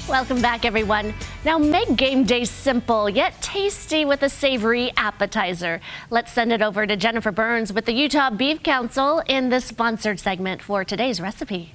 Welcome back, everyone. Now make game day simple yet tasty with a savory appetizer. Let's send it over to Jennifer Burns with the Utah Beef Council in the sponsored segment for today's recipe.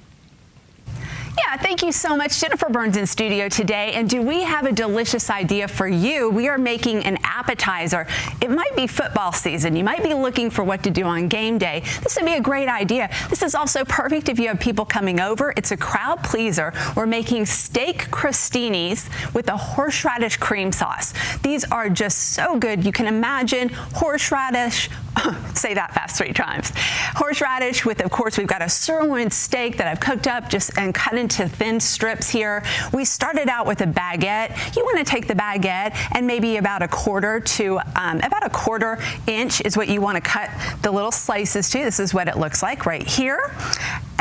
Yeah, thank you so much. Jennifer Burns in studio today. And do we have a delicious idea for you? We are making an appetizer. It might be football season. You might be looking for what to do on game day. This would be a great idea. This is also perfect if you have people coming over. It's a crowd pleaser. We're making steak crostinis with a horseradish cream sauce. These are just so good. You can imagine horseradish, say that fast 3 times. Horseradish with, of course, we've got a sirloin steak that I've cooked up and cut into thin strips here. We started out with a baguette. You want to take the baguette and maybe about a quarter inch is what you want to cut the little slices to. This is what it looks like right here.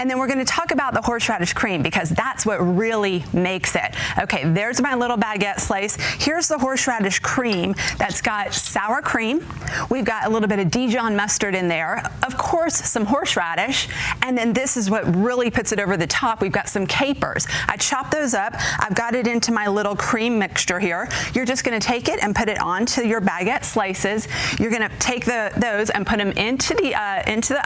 And then we're going to talk about the horseradish cream because that's what really makes it. Okay, there's my little baguette slice. Here's the horseradish cream that's got sour cream. We've got a little bit of Dijon mustard in there. Of course, some horseradish. And then this is what really puts it over the top. We've got some capers. I chopped those up. I've got it into my little cream mixture here. You're just going to take it and put it onto your baguette slices. You're going to take those and put them into the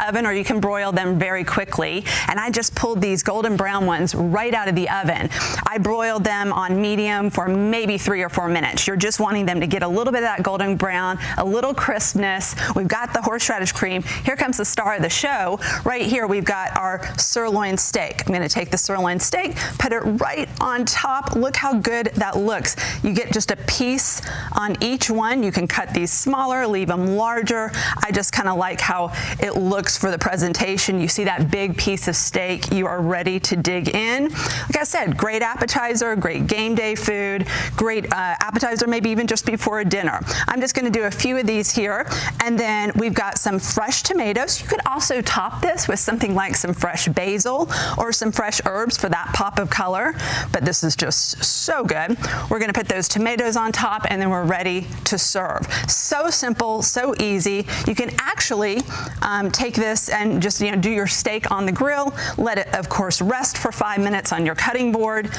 oven, or you can broil them very quickly. And I just pulled these golden brown ones right out of the oven. I broiled them on medium for maybe 3 or 4 minutes. You're just wanting them to get a little bit of that golden brown, a little crispness. We've got the horseradish cream. Here comes the star of the show. Right here we've got our sirloin steak. I'm going to take the sirloin steak, put it right on top. Look how good that looks. You get just a piece on each one. You can cut these smaller, leave them larger. I just kind of like how it looks for the presentation. You see that big piece of steak. You are ready to dig in. Like I said, great appetizer, great game day food, great appetizer maybe even just before a dinner. I'm just going to do a few of these here, and then we've got some fresh tomatoes. You could also top this with something like some fresh basil or some fresh herbs for that pop of color, but this is just so good. We're going to put those tomatoes on top, and then we're ready to serve. So simple, so easy. You can actually take this and just do your steak on the grill, let it of course rest for 5 minutes on your cutting board,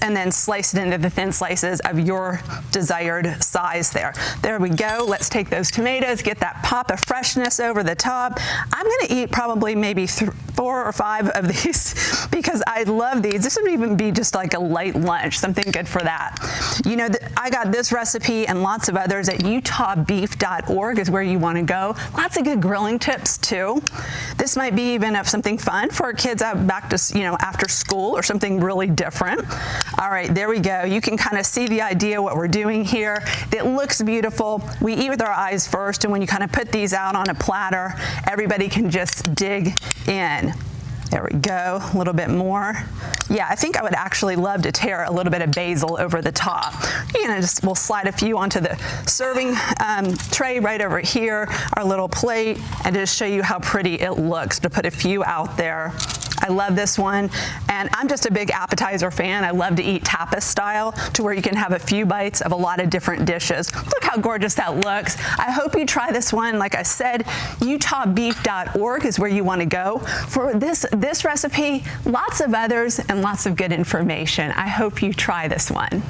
and then slice it into the thin slices of your desired size there. There we go. Let's take those tomatoes, get that pop of freshness over the top. I'm going to eat probably maybe 4 or 5 of these because I love these. This would even be just like a light lunch, something good for that. I got this recipe and lots of others at utahbeef.org is where you want to go. Lots of good grilling tips too. This might be even something fun for our kids out back to, after school or something really different. All right, there we go. You can kind of see the idea what we're doing here. It looks beautiful. We eat with our eyes first, and when you kind of put these out on a platter, everybody can just dig in. There we go, a little bit more. Yeah, I think I would actually love to tear a little bit of basil over the top. We'll slide a few onto the serving tray right over here, our little plate, and just show you how pretty it looks to put a few out there. I love this one, and I'm just a big appetizer fan. I love to eat tapas style to where you can have a few bites of a lot of different dishes. Look how gorgeous that looks. I hope you try this one. Like I said, utahbeef.org is where you want to go for this recipe, lots of others, and lots of good information. I hope you try this one.